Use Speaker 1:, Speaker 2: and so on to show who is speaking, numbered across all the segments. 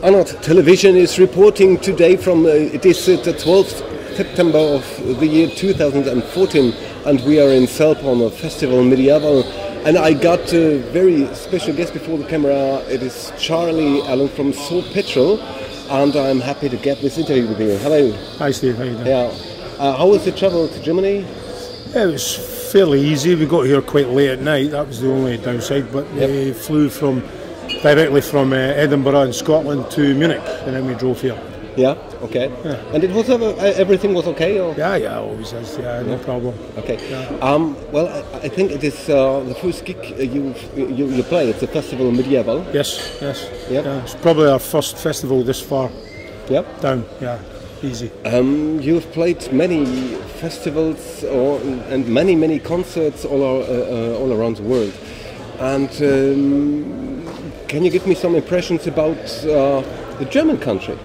Speaker 1: UnArt Television is reporting today from it is the 12th September of the year 2014, and we are in Selb on a festival Mediaval. And I got a very special guest before the camera. It is Charlie Allen from Saor, and I'm happy to get this interview with you. Hello.
Speaker 2: Hi Steve, how you doing?
Speaker 1: Yeah. How was the travel to Germany?
Speaker 2: Yeah, it was fairly easy. We got here quite late at night. That was the only downside. But we flew directly from Edinburgh in Scotland to Munich, and then we drove here.
Speaker 1: Yeah. Okay. Yeah. And it was everything was okay? Or?
Speaker 2: Yeah, always is. Yeah, no problem.
Speaker 1: Okay.
Speaker 2: Yeah.
Speaker 1: Well, I think it is the first gig you play. It's a festival Mediaval.
Speaker 2: Yes.
Speaker 1: Yep.
Speaker 2: Yeah, it's probably our first festival this far.
Speaker 1: Yep.
Speaker 2: Down. Yeah. Easy.
Speaker 1: You've played many festivals and many concerts all around the world. And can you give me some impressions about the German country?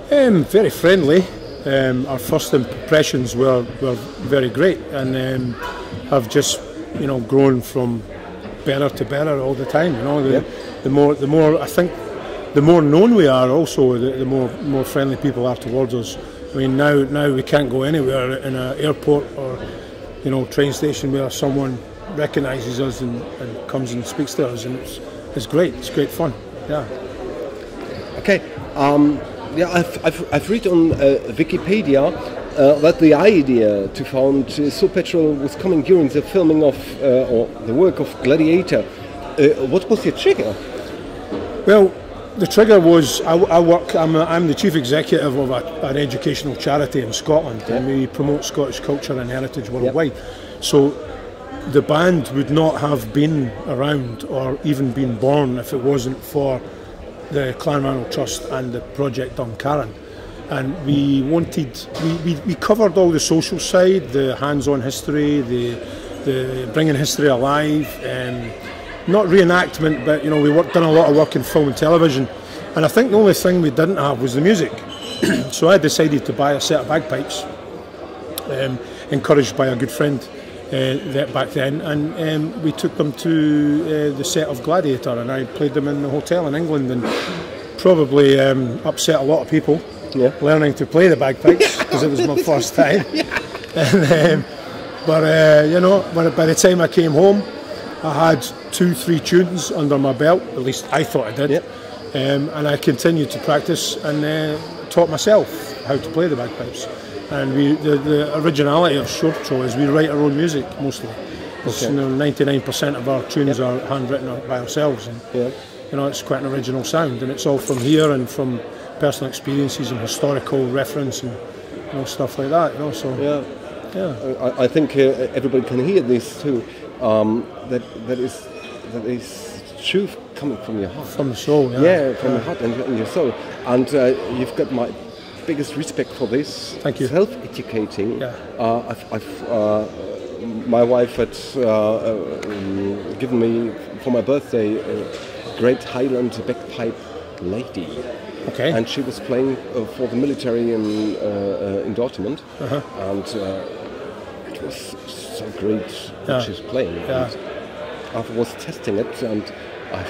Speaker 2: Very friendly. Our first impressions were very great, and have just grown from better to better all the time. The more I think, the more known we are, also the more friendly people are towards us. I mean, now we can't go anywhere in an airport or train station where someone recognises us and comes and speaks to us, and it's great. It's great fun. Yeah.
Speaker 1: Okay. I've read on Wikipedia that the idea to found Saor was coming during the filming of or the work of Gladiator. What was your trigger?
Speaker 2: Well, the trigger was I'm the chief executive of an educational charity in Scotland, and we promote Scottish culture and heritage worldwide. So the band would not have been around or even been born if it wasn't for the Clanranald Trust and the Project Duncaran. And we covered all the social side, the hands-on history, the bringing history alive, not reenactment, but we've done a lot of work in film and television. And I think the only thing we didn't have was the music. So I decided to buy a set of bagpipes, encouraged by a good friend back then, and we took them to the set of Gladiator, and I played them in the hotel in England, and probably upset a lot of people learning to play the bagpipes because it was my first time. But by the time I came home, I had 2-3 tunes under my belt, at least I thought I did, and I continued to practice and taught myself how to play the bagpipes. And the originality of Saor is we write our own music mostly. 99% of our tunes are handwritten by ourselves, and it's quite an original sound, and it's all from here and from personal experiences and historical reference and stuff like that.
Speaker 1: I think everybody can hear this too. That is truth coming from your heart.
Speaker 2: From the soul,
Speaker 1: from your heart and your soul. And you've got my biggest respect for this.
Speaker 2: Thank you.
Speaker 1: Self-educating. My wife had given me for my birthday a great Highland bagpipe lady.
Speaker 2: Okay.
Speaker 1: And she was playing for the military in Dortmund, and it was so great what she's playing.
Speaker 2: Yeah.
Speaker 1: I was testing it, and I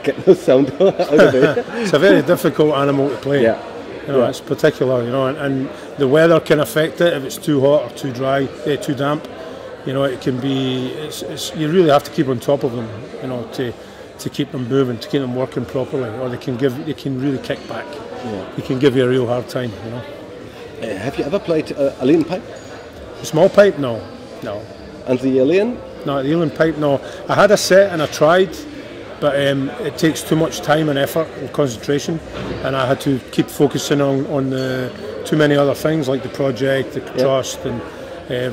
Speaker 1: get no sound out of it.
Speaker 2: It's a very difficult animal to play. It's particular, and the weather can affect it. If it's too hot or too dry, too damp, it can be. You really have to keep on top of them, to keep them moving, to keep them working properly, or they can really kick back. They can give you a real hard time.
Speaker 1: Have you ever played alien pipe?
Speaker 2: A small pipe? No.
Speaker 1: And the alien?
Speaker 2: No, the alien pipe. No. I had a set and I tried, but it takes too much time and effort and concentration, and I had to keep focusing on too many other things like the project, the trust, and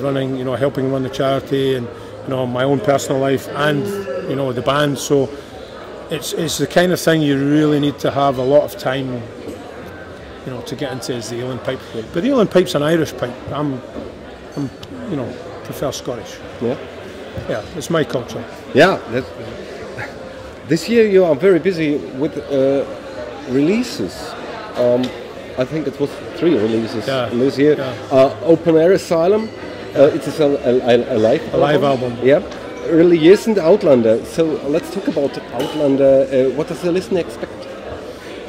Speaker 2: running, helping run the charity, and my own personal life, and the band. So it's the kind of thing you really need to have a lot of time, to get into, is the alien pipe. But the alien pipe's an Irish pipe. I'm prefer Scottish. Yeah, it's my culture.
Speaker 1: Yeah. This year you are very busy with releases. I think it was 3 releases this year. Open Air Asylum, it is a live album. Yeah. Religiösen Outlander. So let's talk about Outlander. What does the listener expect?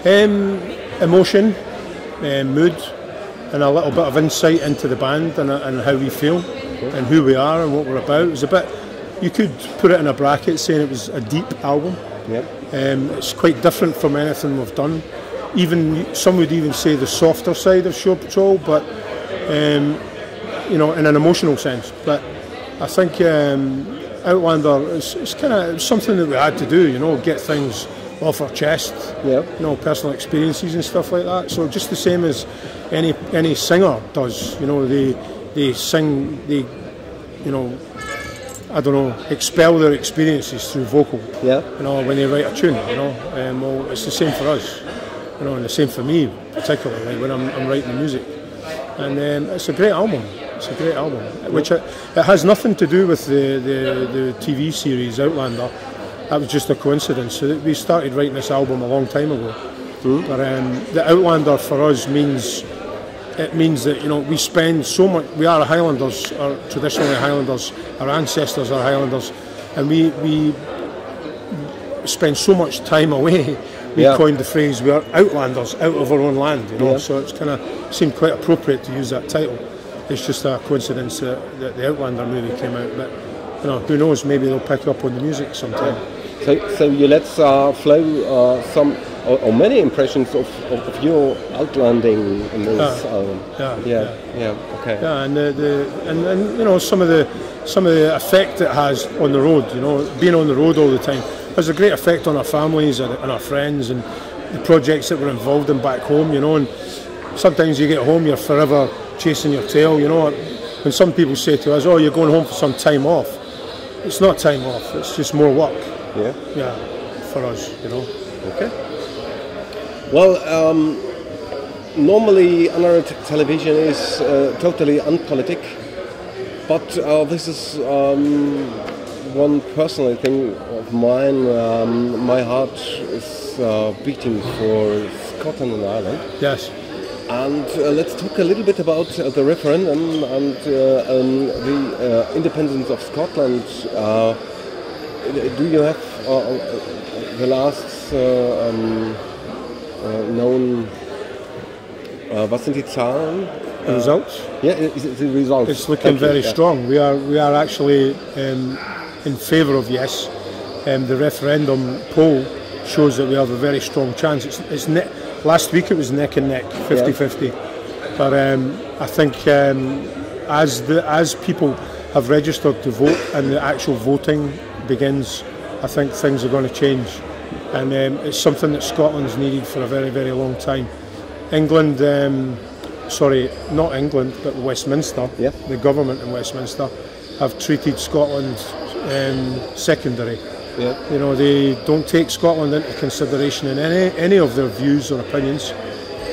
Speaker 2: Emotion, mood, and a little bit of insight into the band and how we feel and who we are and what we're about. It was a bit, you could put it in a bracket saying it was a deep album.
Speaker 1: Yep.
Speaker 2: It's quite different from anything we've done. Even some would even say the softer side of Show Patrol, but you know, in an emotional sense. But I think Outlander is kind of something that we had to do. You know, get things off our chest.
Speaker 1: Yep.
Speaker 2: You know, personal experiences and stuff like that. So just the same as any singer does. You know, they sing, they, you know, I don't know, expel their experiences through vocal.
Speaker 1: Yeah.
Speaker 2: You know, when they write a tune. You know, well, it's the same for us. You know, and the same for me, particularly like when I'm writing the music. And it's a great album. It's a great album, which it has nothing to do with the TV series Outlander. That was just a coincidence. So we started writing this album a long time ago. But the Outlander for us means that, you know, we spend so much. We are Highlanders, or traditionally Highlanders. Our ancestors are Highlanders, and we spend so much time away. We coined the phrase, we are Outlanders, out of our own land, you know, so it's kind of seemed quite appropriate to use that title. It's just a coincidence that the Outlander movie came out, but, you know, who knows, maybe they'll pick up on the music sometime.
Speaker 1: So you let flow some or many impressions of your outlanding in this album. Okay. Yeah,
Speaker 2: and you know, some of the effect it has on the road. You know, being on the road all the time has a great effect on our families and our friends and the projects that we're involved in back home. You know, and sometimes you get home, you're forever chasing your tail. You know, when some people say to us, "Oh, you're going home for some time off," it's not time off. It's just more work. Yeah, for us. You know.
Speaker 1: Okay. Well, normally UnArt television is totally unpolitic, but this is one personal thing of mine. My heart is beating for Scotland and Ireland.
Speaker 2: Yes.
Speaker 1: And let's talk a little bit about the referendum and the independence of Scotland. Do you have the last known, was sind die Zahlen?
Speaker 2: The results?
Speaker 1: Yeah, the results.
Speaker 2: It's looking very strong. We are actually in favour of yes. The referendum poll shows that we have a very strong chance. Last week it was neck and neck, 50-50. But I think as people have registered to vote and the actual voting begins, I think things are going to change. And it's something that Scotland's needed for a very, very long time. England, sorry, not England, but Westminster, the government in Westminster, have treated Scotland secondary. You know, they don't take Scotland into consideration in any of their views or opinions.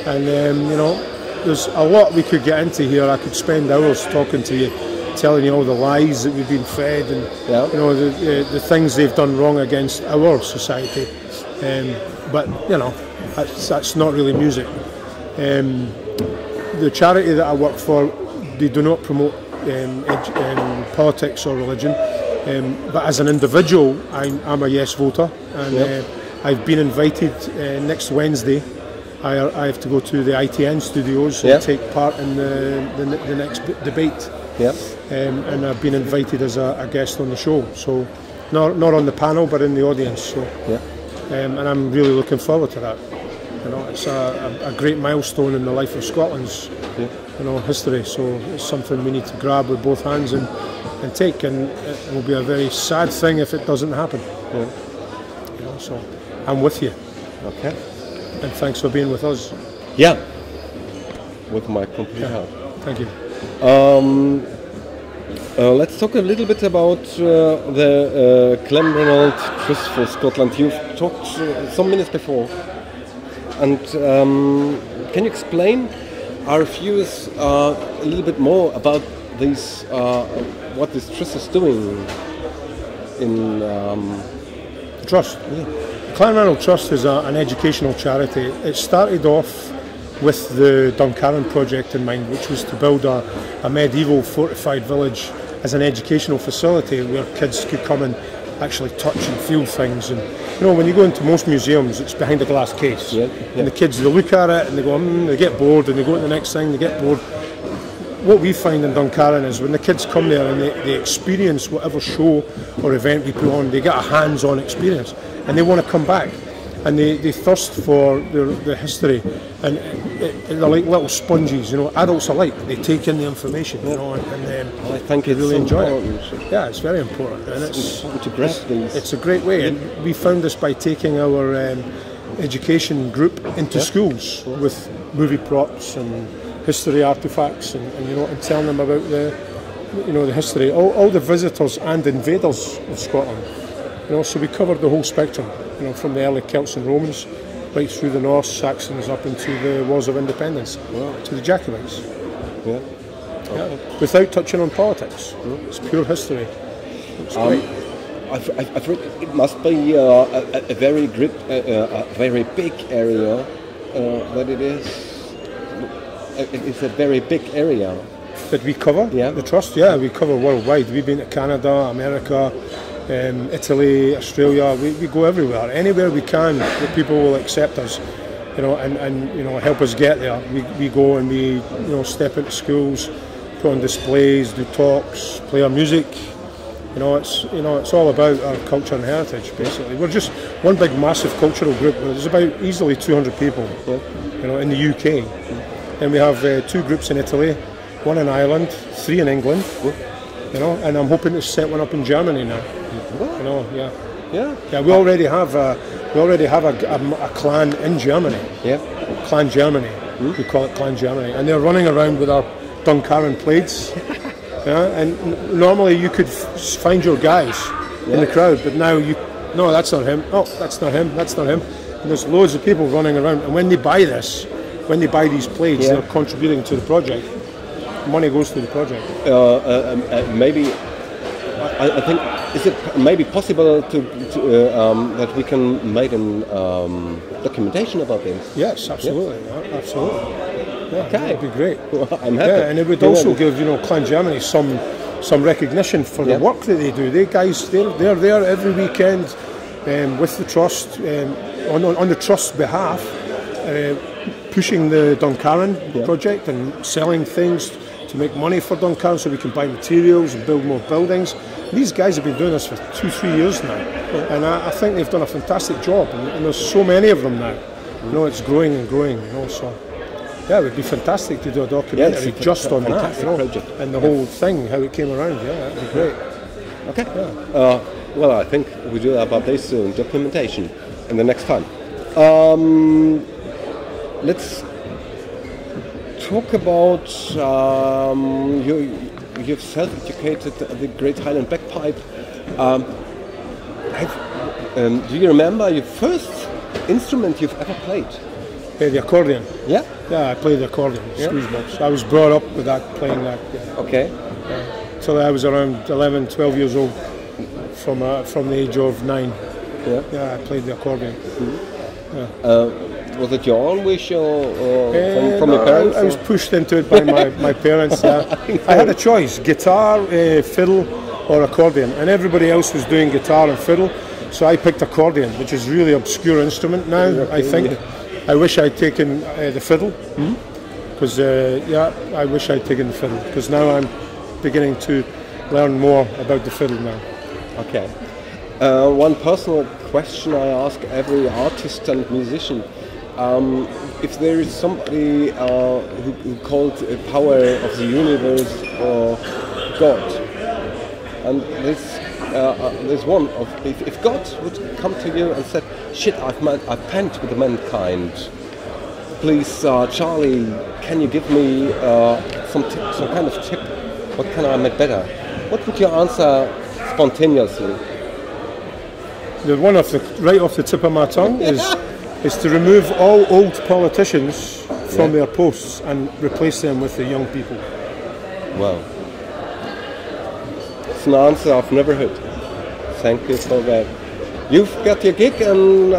Speaker 2: And you know, there's a lot we could get into here. I could spend hours talking to you, telling you all the lies that we've been fed, and you know, the things they've done wrong against our society. But you know, that's not really music. The charity that I work for, they do not promote politics or religion. But as an individual, I'm a yes voter, and I've been invited next Wednesday. I have to go to the ITN studios and take part in the next debate. And I've been invited as a guest on the show, so not on the panel but in the audience. So and I'm really looking forward to that. You know, it's a great milestone in the life of Scotland's you know, history. So it's something we need to grab with both hands and take, and it will be a very sad thing if it doesn't happen. You know, so I'm with you.
Speaker 1: Okay.
Speaker 2: And thanks for being with us.
Speaker 1: Yeah. With my complete heart.
Speaker 2: Thank you.
Speaker 1: Let's talk a little bit about the Clanranald Trust for Scotland. You've talked some minutes before, and can you explain our viewers a little bit more about these, what this trust is doing in
Speaker 2: Trust? Yeah. Clanranald Trust is an educational charity. It started off with the Duncarron project in mind, which was to build a medieval fortified village as an educational facility where kids could come and actually touch and feel things. And you know, when you go into most museums, it's behind a glass case, and the kids, they look at it and they go, they get bored, and they go to the next thing, they get bored. What we find in Duncarron is when the kids come there and they experience whatever show or event we put on, they get a hands-on experience and they want to come back, and they thirst for the history, and they're like little sponges, you know, adults alike. They take in the information, you know, and
Speaker 1: I think
Speaker 2: they really enjoy it. Yeah, it's very important, and
Speaker 1: it's important to grasp things.
Speaker 2: It's a great way, and we found this by taking our education group into schools with movie props and history artifacts, and you know, and telling them about the history, all the visitors and invaders of Scotland. You know, so we covered the whole spectrum, you know, from the early Celts and Romans right through the Norse, Saxons, up into the Wars of Independence, to the Jacobites. Without touching on politics. It's pure history. It's great.
Speaker 1: I've read it must be a very big area. That it is. It's a very big area
Speaker 2: that we cover. The Trust. We cover worldwide. We've been to Canada, America, Italy, Australia. We go everywhere. Anywhere we can that people will accept us, you know, and you know, help us get there. We go and we, you know, step into schools, put on displays, do talks, play our music. You know, it's all about our culture and heritage. Basically, we're just one big, massive cultural group. There's about easily 200 people, you know, in the UK. And we have 2 groups in Italy, 1 in Ireland, 3 in England, you know, and I'm hoping to set one up in Germany now. You know, we already have a clan in Germany. Clan Germany. We call it Clan Germany, and they're running around with our Duncarron plaids. And normally you could find your guys in the crowd, but now no, that's not him. Oh, that's not him. That's not him. And there's loads of people running around, and when they buy these plaids, they're contributing to the project. Money goes to the project.
Speaker 1: Maybe I think, is it maybe possible to that we can make a documentation about this?
Speaker 2: Yes, absolutely, absolutely. Okay, that'd be great.
Speaker 1: Well, I'm happy.
Speaker 2: And it would also give, you know, Clan Germany some recognition for the work that they do. They're there every weekend with the Trust on the Trust's behalf. Pushing the Duncarron project and selling things to make money for Duncarron so we can buy materials and build more buildings. These guys have been doing this for 2-3 years now, and I think they've done a fantastic job, and there's so many of them now. You know, it's growing and growing, you know, so it would be fantastic to do a documentary just on that, you know, project. And the whole thing, how it came around. That'd be great.
Speaker 1: Okay. Well, I think we do about this documentation in the next time. Let's talk about you've self-educated the Great Highland Bagpipe. Do you remember your first instrument you've ever played?
Speaker 2: The accordion.
Speaker 1: Yeah,
Speaker 2: I played the accordion, squeeze box. I was brought up with that, playing that.
Speaker 1: Okay.
Speaker 2: Till I was around 11, 12 years old, from the age of 9. I played the accordion.
Speaker 1: Was it your own wish or from your parents?
Speaker 2: I was pushed into it by my parents. I had a choice: guitar, fiddle, or accordion, and everybody else was doing guitar and fiddle. So I picked accordion, which is a really obscure instrument now. I think. I wish I'd taken the fiddle, because I wish I'd taken the fiddle, because now I'm beginning to learn more about the fiddle now.
Speaker 1: Okay. One personal question I ask every artist and musician. If there is somebody who called a power of the universe or God, and there's one of if God would come to you and said, "Shit, I've penned with mankind. Please, Charlie, can you give me some kind of tip? What can I make better?" What would you answer spontaneously?
Speaker 2: The one right off the tip of my tongue is to remove all old politicians from their posts and replace them with the young people.
Speaker 1: Wow. It's an answer I've never heard. Thank you for that. You've got your gig in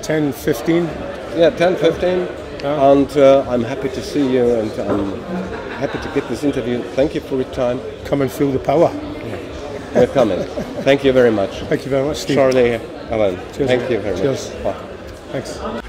Speaker 2: 10:15.
Speaker 1: Yeah, 10:15. And I'm happy to see you, and I'm happy to get this interview. Thank you for your time.
Speaker 2: Come and feel the power.
Speaker 1: We're coming. Thank you very much.
Speaker 2: Thank you very much, Steve.
Speaker 1: Charlie, Alan.
Speaker 2: Cheers,
Speaker 1: Thank you very
Speaker 2: Cheers.
Speaker 1: much. Bye.
Speaker 2: Thanks.